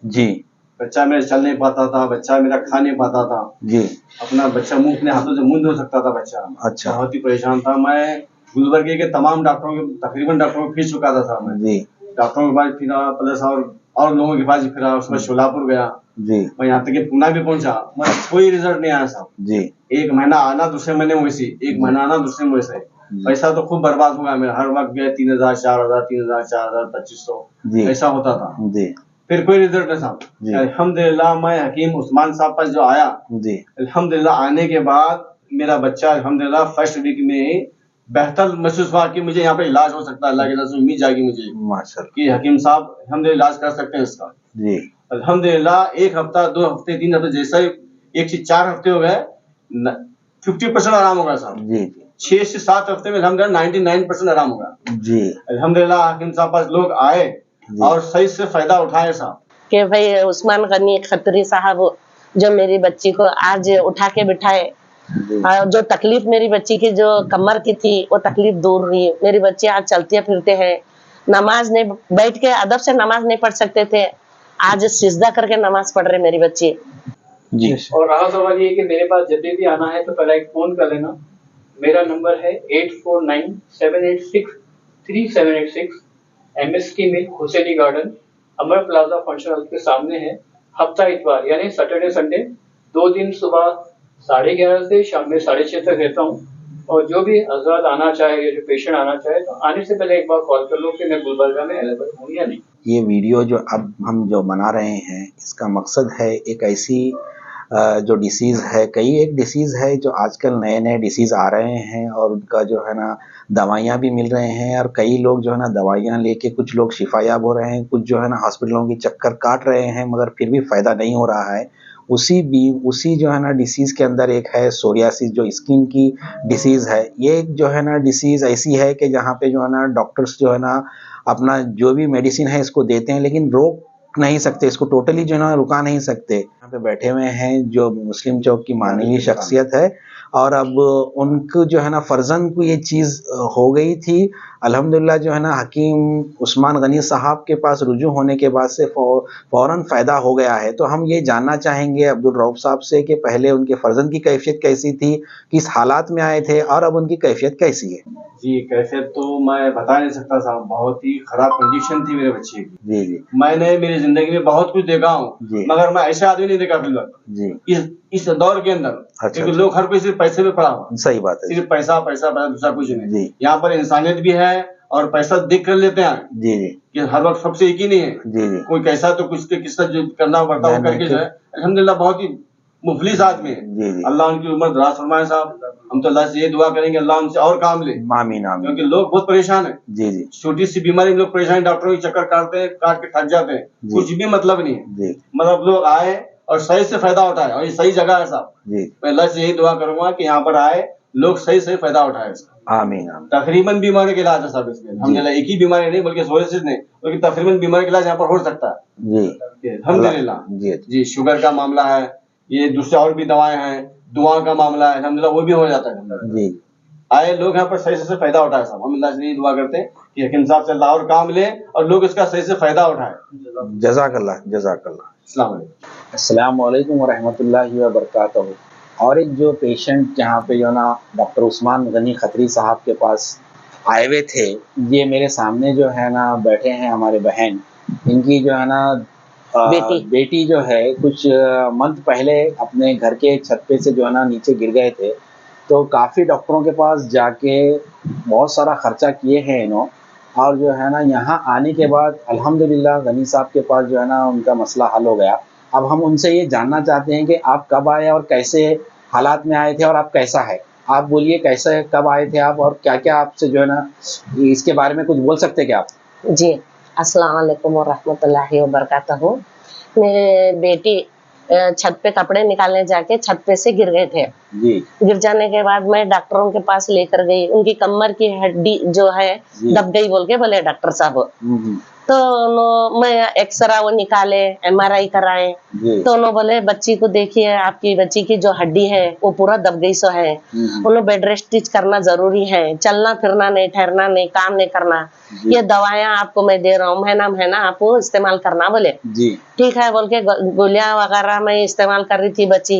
जी बच्चा मेरा चल नहीं पाता था, बच्चा मेरा खा नहीं पाता था। जी। अपना बच्चा मुंह अपने हाथों से मुंह धो सकता था बच्चा। अच्छा। बहुत ही परेशान था मैं। गुलबर्गे के तमाम डॉक्टरों के तकरीबन डॉक्टरों को फिर चुका था मैं। जी डॉक्टरों के पास फिरा प्लस और लोगों के पास फिरा, उसके बाद शोलापुर गया। जी मैं यहाँ तक कि पूना भी पहुंचा, मैं कोई रिजल्ट नहीं आया साहब। जी। एक महीना आना दूसरे महीने में वैसे, एक महीना आना दूसरे में वैसे। पैसा तो खूब बर्बाद हुआ मेरा, हर वक्त गया 3,000 4,000 3,000 4,000 2,500 ऐसा होता था जी। फिर कोई रिजल्ट नहीं साहब। अल्हम्दुलिल्लाह मैं हकीम उस्मान साहब पास जो आया जी अल्हम्दुलिल्लाह, आने के बाद मेरा बच्चा अल्हम्दुलिल्लाह फर्स्ट वीक में ही बेहतर महसूस हुआ कि मुझे यहाँ पे इलाज हो सकता है। अल्लाह की तरफ से उम्मीद जागी मुझे माशाल्लाह कि हकीम साहब अल्हम्दुलिल्लाह इलाज कर सकते हैं इसका। जी। अल्हम्दुलिल्लाह 1 हफ्ता 2 हफ्ते 3 हफ्ते जैसा ही 1 से 4 हफ्ते हो गए 50% आराम हो गया साहब। जी 6 से 7 हफ्ते में अल्हम्दुलिल्लाह 99% आराम हो गया जी। अल्हम्दुलिल्लाह। हकीम साहब पास लोग आए और सही से फायदा उठाए साहब। कि भाई उस्मान गनी खत्री साहब जो मेरी बच्ची को आज उठा के बिठाए, जो तकलीफ मेरी बच्ची की जो कमर की थी वो तकलीफ दूर हुई। मेरी बच्ची आज चलते फिरते हैं, नमाज नहीं बैठ के अदब से नमाज नहीं पढ़ सकते थे, आज सिजदा करके नमाज पढ़ रहे मेरी बच्ची जी। और रहा सवाल ये कि मेरे पास जब भी आना है तो पहले एक फोन कर लेना। मेरा नंबर है 8497863786, MS की मिल, हुसैनी गार्डन, अमर प्लाजा फंक्शन हॉल के सामने है। हफ्ता इतवार यानी सैटरडे संडे 2 दिन सुबह 11:30 से शाम में 6:30 तक रहता हूँ। और जो भी हजरात आना चाहे या जो पेशेंट आना चाहे तो आने से पहले एक बार कॉल कर लो कि मैं गुलबर्गा में अवेलेबल हूँ या नहीं। ये वीडियो जो अब हम जो बना रहे हैं इसका मकसद है एक ऐसी जो डिसीज़ है, कई एक डिसीज़ है जो आजकल नए नए डिसीज़ आ रहे हैं और उनका जो है ना दवाइयाँ भी मिल रहे हैं और कई लोग जो है ना दवाइयाँ लेके कुछ लोग शिफायाब हो रहे हैं, कुछ जो है ना हॉस्पिटलों की चक्कर काट रहे हैं मगर फिर भी फ़ायदा नहीं हो रहा है। उसी जो है ना डिसीज़ के अंदर एक है सोरियासिस जो स्किन की डिसीज़ है। ये एक जो है ना डिसीज़ ऐसी है कि जहाँ पे जो है ना डॉक्टर्स जो है ना अपना जो भी मेडिसिन है इसको देते हैं लेकिन रोक नहीं सकते, इसको टोटली जो है ना रुका नहीं सकते। यहाँ पे बैठे हुए हैं जो मुस्लिम चौक की माननीय शख्सियत है और अब उनको जो है ना फर्जन को ये चीज़ हो गई थी। अल्हम्दुलिल्लाह जो है ना हकीम उस्मान गनी साहब के पास रुजू होने के बाद से फ़ौरन फ़ायदा हो गया है। तो हम ये जानना चाहेंगे अब्दुल रऊफ साहब से कि पहले उनके फर्जन की कैफियत कैसी थी, किस हालात में आए थे और अब उनकी कैफियत कैसी है? जी कैफियत तो मैं बता नहीं सकता साहब, बहुत ही खराब कंडीशन थी मेरे बच्चे की। जी जी। मैंने मेरी जिंदगी में बहुत कुछ देखा हूँ मगर मैं ऐसा आदमी नहीं देखा फिलहाल जी इस दौर के अंदर। अच्छा, क्योंकि लोग हर कोई सिर्फ पैसे में पड़ा हुआ, सही बात है, सिर्फ पैसा पैसा पैसा, दूसरा कुछ नहीं। जी यहाँ पर इंसानियत भी है और पैसा देख कर लेते हैं जी जी कि हर वक्त सबसे एक ही नहीं है। जी जी। कोई कैसा तो कुछ के किसका जो करना पड़ता है वो करके जो है अल्हम्दुलिल्लाह बहुत ही मुफलिस आदमी है। जी जी। अल्लाह उनकी उम्र दराज फरमाए साहब। हम तो अल्लाह से ये दुआ करेंगे अल्लाह उनसे और काम ले, आमीन आमीन। क्योंकि लोग बहुत परेशान है। जी जी। छोटी सी बीमारी में लोग परेशान, डॉक्टरों के चक्कर काटते हैं, काट के थक जाते हैं, कुछ भी मतलब नहीं है। जी मतलब लोग आए और सही से फायदा उठाए और ये सही जगह है साहब। जी। मैं अल्लाह से यही दुआ करूंगा कि यहाँ पर आए लोग सही से फायदा उठाए इसका। आमीन आमीन। तकरीबन बीमारी का इलाज है साहब इसमें, अल्हम्दुलिल्लाह एक ही बीमारी नहीं बल्कि सोरियासिस नहीं बल्कि तकरीबन बीमारी का इलाज यहाँ पर हो सकता है। जी अल्हम्दुलिल्लाह। जी जी शुगर का मामला है, ये दूसरे और भी दवाएं हैं, दुआ का मामला है अल्हम्दुलिल्लाह वो भी हो जाता है। जी। आए लोग यहाँ पर सही से फायदा उठाए साहब। हम अल्लाह से यही दुआ करते हैं कि हकीम साहब से अल्लाह और काम ले और लोग इसका सही से फायदा उठाए। जज़ाकल्लाह जज़ाकल्लाह। अस्सलाम वालेकुम। अस्सलाम वालेकुम व रहमतुल्लाहि व बरकातहू। और एक जो पेशेंट जहाँ पे जो ना डॉक्टर उस्मान गनी खत्री साहब के पास आए हुए थे, ये मेरे सामने जो है ना बैठे हैं हमारे बहन, इनकी जो है ना बेटी जो है कुछ मंथ पहले अपने घर के छत पे से जो है ना नीचे गिर गए थे। तो काफ़ी डॉक्टरों के पास जाके बहुत सारा खर्चा किए हैं इन्होंने और जो है ना यहाँ आने के बाद अल्हम्दुलिल्लाह गनी साहब के पास जो है ना उनका मसला हल हो गया। अब हम उनसे ये जानना चाहते हैं कि आप कब आए और कैसे हालात में आए थे और आप कैसा है? आप बोलिए कैसे कब आए थे आप और क्या-क्या आपसे जो है ना इसके बारे में कुछ बोल सकते हैं क्या आप? जी। अस्सलाम वालेकुम व रहमतुल्लाहि व बरकातहू। मेरे बेटी छत पे कपड़े निकालने जाके छत पे से गिर गए थे। जी। गिर जाने के बाद मैं डॉक्टरों के पास लेकर गई, उनकी कमर की हड्डी जो है दब गई बोल के बोले डॉक्टर साहब। तो मैं एक्सरा वो निकाले, MRI कराए, जी। तो उन्होंने बोले बच्ची को देखिए, आपकी बच्ची की जो हड्डी है वो पूरा दब गई सो है, उन्हें बेड रेस्ट करना जरूरी है, चलना फिरना नहीं, ठहरना नहीं, काम नहीं करना, ये दवाइयाँ आपको मैं दे रहा हूँ, महीना आप वो इस्तेमाल करना बोले। जी। ठीक है बोल के गोलियां वगैरह मैं इस्तेमाल कर रही थी। बच्ची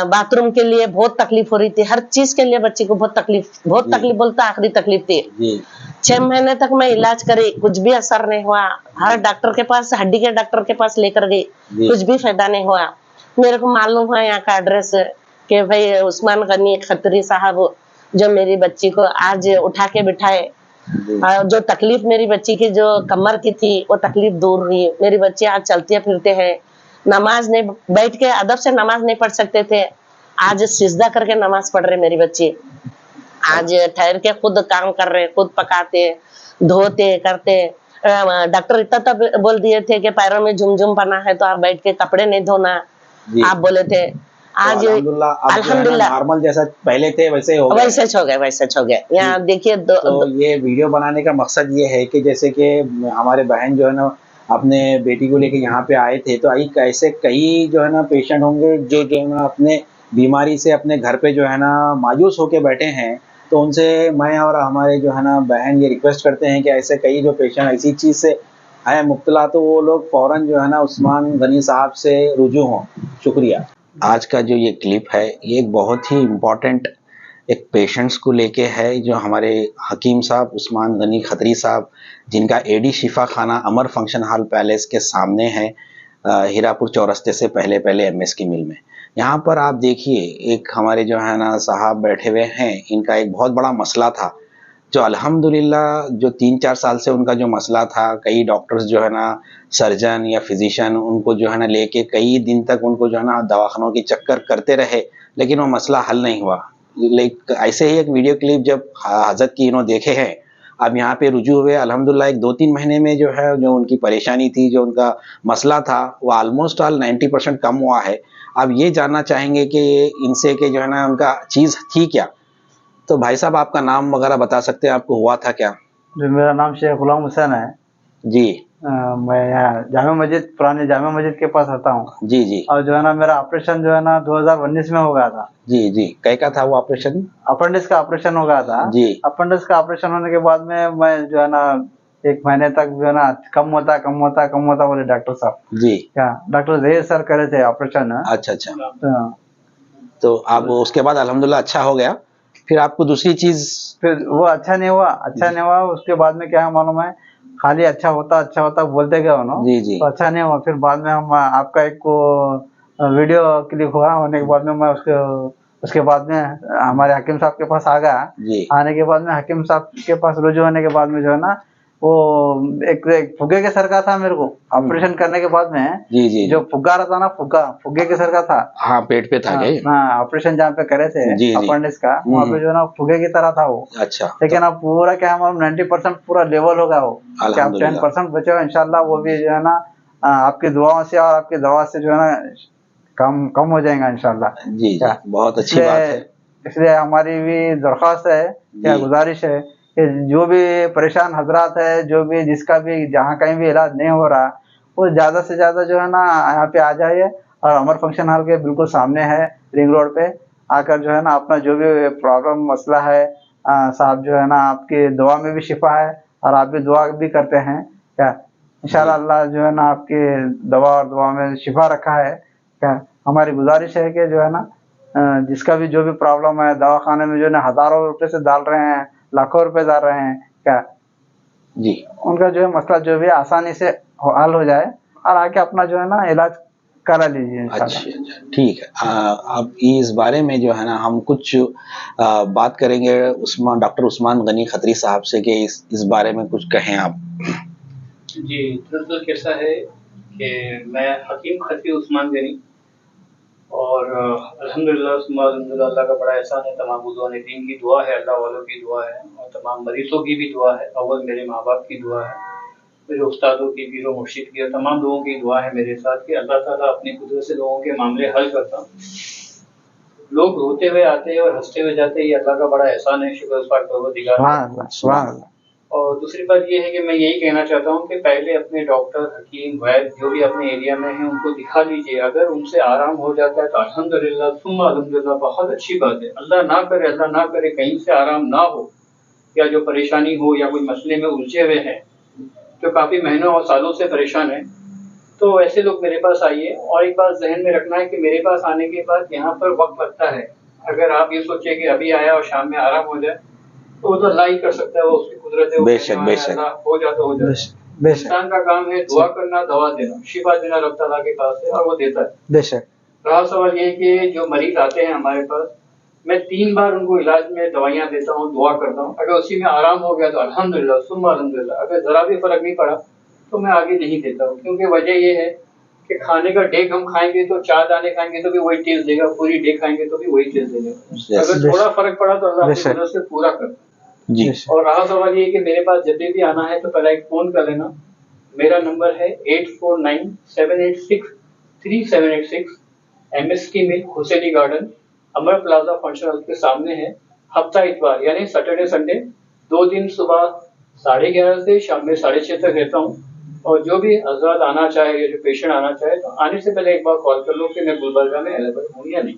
बाथरूम के लिए बहुत तकलीफ हो रही थी, हर चीज के लिए बच्ची को बहुत तकलीफ बोलता आखिरी तकलीफ थी। जी। 6 महीने तक मैं इलाज करी, कुछ भी असर नहीं हुआ। हर डॉक्टर के पास, हड्डी के डॉक्टर के पास लेकर गई, कुछ भी फायदा नहीं हुआ। मेरे को मालूम है यहाँ का एड्रेस कि भाई उस्मान गनी खत्री साहब जो मेरी बच्ची को आज उठा के बिठाए, जो तकलीफ मेरी बच्ची की जो कमर की थी वो तकलीफ दूर हुई। मेरी बच्ची आज चलते फिरते हैं, नमाज नहीं, बैठ के अदब से नमाज नहीं पढ़ सकते थे, आज सिजदा करके नमाज पढ़ रहे मेरी बच्ची। आज ठहर के खुद काम कर रहे, खुद पकाते, धोते करते। डॉक्टर इतना तब बोल दिए थे कि पैरों में झुमझुम बना है तो आप बैठ के कपड़े नहीं धोना, आप बोले थे। आज अल्हम्दुलिल्लाह नॉर्मल जैसा पहले थे वैसे हो गए, वैसे हो गए। यहाँ देखिए तो ये वीडियो बनाने का मकसद ये है कि जैसे कि हमारे बहन जो है ना अपने बेटी को लेके यहाँ पे आए थे, तो ऐसे कई जो है ना पेशेंट होंगे जो है ना अपने बीमारी से अपने घर पे जो है ना मायूस होके बैठे हैं। तो उनसे मैं और हमारे जो है ना बहन ये रिक्वेस्ट करते हैं कि ऐसे कई जो पेशेंट ऐसी चीज़ से है मुब्तला, तो वो लोग फ़ौरन जो है ना उस्मान गनी साहब से रुजू हों। शुक्रिया। आज का जो ये क्लिप है ये एक बहुत ही इम्पॉर्टेंट एक पेशेंट्स को लेके है, जो हमारे हकीम साहब उस्मान गनी खत्री साहब, जिनका एडी शिफा खाना अमर फंक्शन हॉल पैलेस के सामने है, हीरापुर चौरस्ते से पहले MS की मिल में। यहाँ पर आप देखिए एक हमारे जो है ना साहब बैठे हुए हैं, इनका एक बहुत बड़ा मसला था जो अल्हम्दुलिल्लाह जो 3-4 साल से उनका जो मसला था, कई डॉक्टर्स जो है ना सर्जन या फिजिशियन उनको जो है ना लेके कई दिन तक उनको जो है ना दवाखानों की चक्कर करते रहे, लेकिन वो मसला हल नहीं हुआ। ऐसे ही एक वीडियो क्लिप जब हजरत की इन्होंने देखे हैं, अब यहाँ पे रुजू हुए, अल्हम्दुलिल्लाह एक 2-3 महीने में जो है जो उनकी परेशानी थी, जो उनका मसला था, वो ऑलमोस्ट ऑल 90% कम हुआ है। अब ये जानना चाहेंगे कि इनसे कि जो है ना उनका चीज़ थी क्या। तो भाई साहब आपका नाम वगैरह बता सकते हैं, आपको हुआ था क्या? जो मेरा नाम शेख गुलाम हुसैन है जी। मैं यहाँ जामा मस्जिद, पुराने जामा मस्जिद के पास रहता हूँ। जी जी। और जो है ना मेरा ऑपरेशन जो है ना 2019 में हो गया था। जी जी। कै का था वो ऑपरेशन? अपेंडिक्स का ऑपरेशन हो गया था जी। अपेंडिक्स का ऑपरेशन होने के बाद में मैं जो है ना 1 महीने तक जो है ना कम होता बोले डॉक्टर साहब। जी। क्या डॉक्टर जहीर सर करे थे ऑपरेशन। अच्छा। तो आप उसके बाद अल्हम्दुलिल्लाह अच्छा हो गया, फिर आपको दूसरी चीज? फिर वो अच्छा नहीं हुआ। उसके बाद में क्या मालूम है, खाली अच्छा होता बोलते गए उन्होंने। जी जी। तो अच्छा नहीं हुआ। फिर बाद में हम आपका एक वीडियो क्लिक हुआ, होने के बाद में मैं उसके बाद में हमारे हकीम साहब के पास आ गया। जी। आने के बाद में हकीम साहब के पास रुजू होने के बाद में जो है ना वो एक फुग्गे के सर का था मेरे को ऑपरेशन करने के बाद में। जी जी। जो फुग्गा रहता ना, फुग्गे के सर का था। हाँ, पेट पे था। हाँ, ऑपरेशन जहाँ पे करे थे अपेंडिक्स का, वहाँ पे जो है ना फुग्गे की तरह था वो। अच्छा। लेकिन अब पूरा क्या है 90% पूरा लेवल होगा वो। क्या 10% बचे हो, इंशाल्लाह वो भी जो है ना आपकी दुआओं से और आपकी दवा से जो है ना कम हो जाएगा इंशाल्लाह। जी जी, बहुत अच्छी बात है। इसलिए हमारी भी दरख्वास्त है, क्या गुजारिश है कि जो भी परेशान हजरात है, जो भी जिसका भी जहाँ कहीं भी इलाज नहीं हो रहा, वो ज्यादा से ज्यादा जो है ना यहाँ पे आ जाइए। और अमर फंक्शन हॉल के बिल्कुल सामने है, रिंग रोड पे आकर जो है ना अपना जो भी प्रॉब्लम मसला है, साहब जो है ना आपकी दुआ में भी शिफा है और आप भी दुआ भी करते हैं। क्या इंशाल्लाह अल्लाह जो है ना आपकी दवा और दुआ में शिफा रखा है। क्या हमारी गुजारिश है कि जो है ना जिसका भी जो भी प्रॉब्लम है, दवाखाने में जो है ना हजारों रुपए से डाल रहे हैं, लाखों रुपए डाल रहे हैं, क्या जी उनका जो है मसला जो भी आसानी से हल हो जाए और आके अपना जो है ना इलाज करा लीजिए। अच्छा, ठीक है। अब इस बारे में जो है ना हम कुछ बात करेंगे डॉक्टर उस्मान गनी खत्री साहब से कि इस बारे में कुछ कहें आप। जी, दरअसल कैसा है कि मैं हकीम खत्री उस्मान गनी, और अल्हम्दुलिल्लाह अल्लाह का बड़ा एहसान है, तमाम बुजुर्गों दीन की दुआ है, अल्लाह वालों की दुआ है और तमाम मरीजों की भी दुआ है। अव्वल मेरे माँ बाप की दुआ है, मेरे उस्तादों की, पीरो मुर्शिद की और तमाम लोगों की दुआ है मेरे साथ कि अल्लाह ताला अपनी कुदरत से लोगों के मामले हल करता। लोग रोते हुए आते हैं और हंसते हुए जाते हैं, ये अल्लाह का बड़ा एहसान है। शुक्र उस पाक परवरदिगार का। और दूसरी बात ये है कि मैं यही कहना चाहता हूँ कि पहले अपने डॉक्टर, हकीम, वैद्य जो भी अपने एरिया में हैं उनको दिखा लीजिए। अगर उनसे आराम हो जाता है तो अल्हम्दुलिल्लाह सुम्मा अल्हम्दुलिल्लाह, बहुत अच्छी बात है। अल्लाह ना करे कहीं से आराम ना हो, या जो परेशानी हो या कोई मसले में उलझे हुए हैं, जो काफ़ी महीनों और सालों से परेशान हैं, तो ऐसे लोग मेरे पास आइए। और एक बात ज़हन में रखना है कि मेरे पास आने के बाद यहाँ पर वक़्त लगता है। अगर आप ये सोचिए कि अभी आया और शाम में आराम हो जाए, तो वो तो अल्लाह ही कर सकता है, वो उसकी कुदरत है, वो बेशक, कहने वाला है, बेशक। अल्लाह हो जाता हो जाता है। बेशक बेशक इंसान का काम है दुआ करना, दवा देना, शिफा देना रब तआला के पास है और वो देता है। बेशक रहा सवाल ये कि जो मरीज आते हैं हमारे पास, मैं 3 बार उनको इलाज में दवाइयाँ देता हूँ, दुआ करता हूँ। अगर उसी में आराम हो गया तो अल्हम्दुलिल्लाह सुम्मा अल्हम्दुलिल्लाह, अगर ज़रा भी फ़र्क नहीं पड़ा तो मैं आगे नहीं देता हूँ। क्योंकि वजह ये है कि खाने का डेग हम खाएँगे तो 4 दाने खाएँगे तो भी वही टेस्ट देगा, पूरी डेग खाएँगे तो भी वही टेस्ट देगा। यस। अगर थोड़ा फ़र्क पड़ा तो अल्लाह अपनी बेशक। मदद से पूरा करता है। जी। बेशक और रहा सवाल ये कि मेरे पास जब भी आना है तो पहले एक फ़ोन कर लेना। मेरा नंबर है 8497863786, MSK मिल, हुसैनी गार्डन, अमर प्लाजा फंक्शन हॉल के सामने है। हफ्ता इतवार यानी सैटरडे संडे 2 दिन सुबह 11:30 से शाम में 6:30 तक रहता हूँ। और जो भी हज़रात आना चाहे या जो पेशेंट आना चाहे तो आने से पहले एक बार कॉल कर लो कि मैं गुलबर्गा में अवेलेबल हूँ या नहीं।